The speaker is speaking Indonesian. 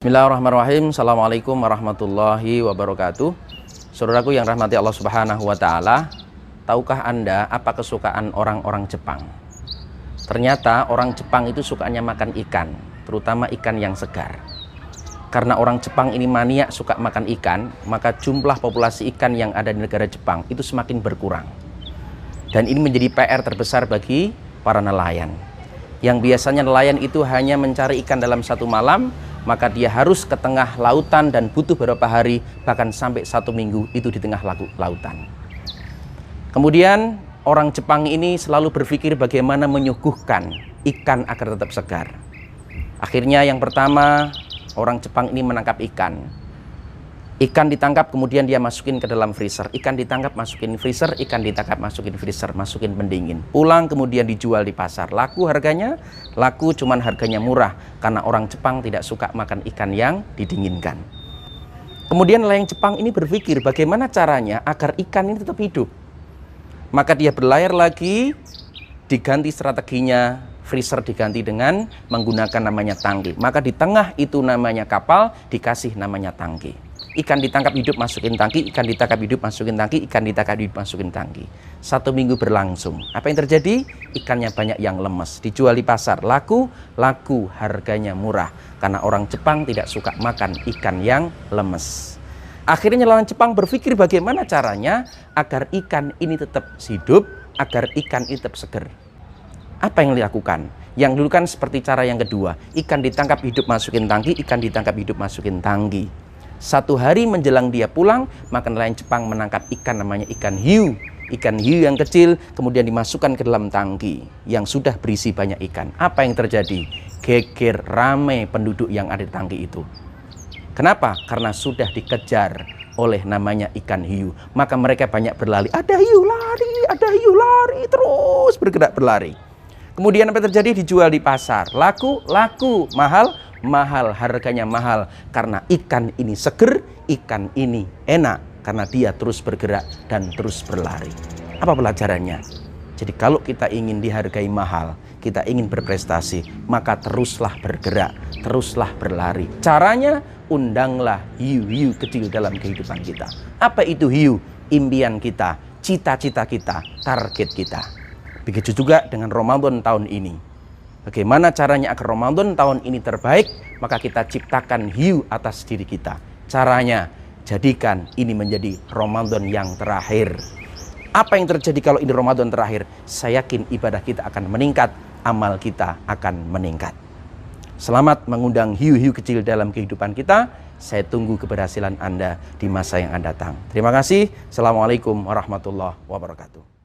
Bismillahirrahmanirrahim. Assalamualaikum warahmatullahi wabarakatuh. Saudaraku yang rahmati Allah Subhanahu wa Ta'ala, tahukah Anda apa kesukaan orang-orang Jepang? Ternyata orang Jepang itu sukanya makan ikan, terutama ikan yang segar. Karena orang Jepang ini maniak suka makan ikan, maka jumlah populasi ikan yang ada di negara Jepang itu semakin berkurang. Dan ini menjadi PR terbesar bagi para nelayan. Yang biasanya nelayan itu hanya mencari ikan dalam satu malam, maka dia harus ke tengah lautan dan butuh beberapa hari, bahkan sampai 1 minggu itu di tengah lautan. Kemudian orang Jepang ini selalu berpikir bagaimana menyuguhkan ikan agar tetap segar. Akhirnya yang pertama, orang Jepang ini menangkap ikan. Ikan ditangkap kemudian dia masukin ke dalam freezer. Ikan ditangkap masukin freezer, ikan ditangkap masukin freezer, masukin pendingin. Pulang kemudian dijual di pasar. Laku harganya, laku cuman harganya murah karena orang Jepang tidak suka makan ikan yang didinginkan. Kemudian nelayan Jepang ini berpikir bagaimana caranya agar ikan ini tetap hidup. Maka dia berlayar lagi, diganti strateginya, freezer diganti dengan menggunakan namanya tangki. Maka di tengah itu namanya kapal, dikasih namanya tangki. Ikan ditangkap hidup masukin tangki, ikan ditangkap hidup masukin tangki, ikan ditangkap hidup masukin tangki. 1 minggu berlangsung. Apa yang terjadi? Ikannya banyak yang lemes. Dijual di pasar, laku, harganya murah. Karena orang Jepang tidak suka makan ikan yang lemes. Akhirnya nelayan Jepang berpikir bagaimana caranya agar ikan ini tetap hidup, agar ikan ini tetap segar. Apa yang dilakukan? Yang dulu kan seperti cara yang kedua. Ikan ditangkap hidup masukin tangki, ikan ditangkap hidup masukin tangki. 1 hari menjelang dia pulang, maka nelayan Jepang menangkap ikan namanya ikan hiu. Ikan hiu yang kecil kemudian dimasukkan ke dalam tangki yang sudah berisi banyak ikan. Apa yang terjadi? Geger, ramai penduduk yang ada di tangki itu. Kenapa? Karena sudah dikejar oleh namanya ikan hiu. Maka mereka banyak berlari. Ada hiu lari, terus bergerak berlari. Kemudian apa yang terjadi? Dijual di pasar. Laku, mahal, harganya mahal. Karena ikan ini seger, ikan ini enak. Karena dia terus bergerak dan terus berlari. Apa pelajarannya? Jadi kalau kita ingin dihargai mahal, kita ingin berprestasi, maka teruslah bergerak, teruslah berlari. Caranya, undanglah hiu-hiu kecil dalam kehidupan kita. Apa itu hiu? Impian kita, cita-cita kita, target kita. Begitu juga dengan Ramadan tahun ini. Bagaimana caranya agar Ramadan tahun ini terbaik? Maka kita ciptakan hiu atas diri kita. Caranya, jadikan ini menjadi Ramadan yang terakhir. Apa yang terjadi kalau ini Ramadan terakhir? Saya yakin ibadah kita akan meningkat, amal kita akan meningkat. Selamat mengundang hiu-hiu kecil dalam kehidupan kita. Saya tunggu keberhasilan Anda di masa yang akan datang. Terima kasih. Assalamualaikum warahmatullahi wabarakatuh.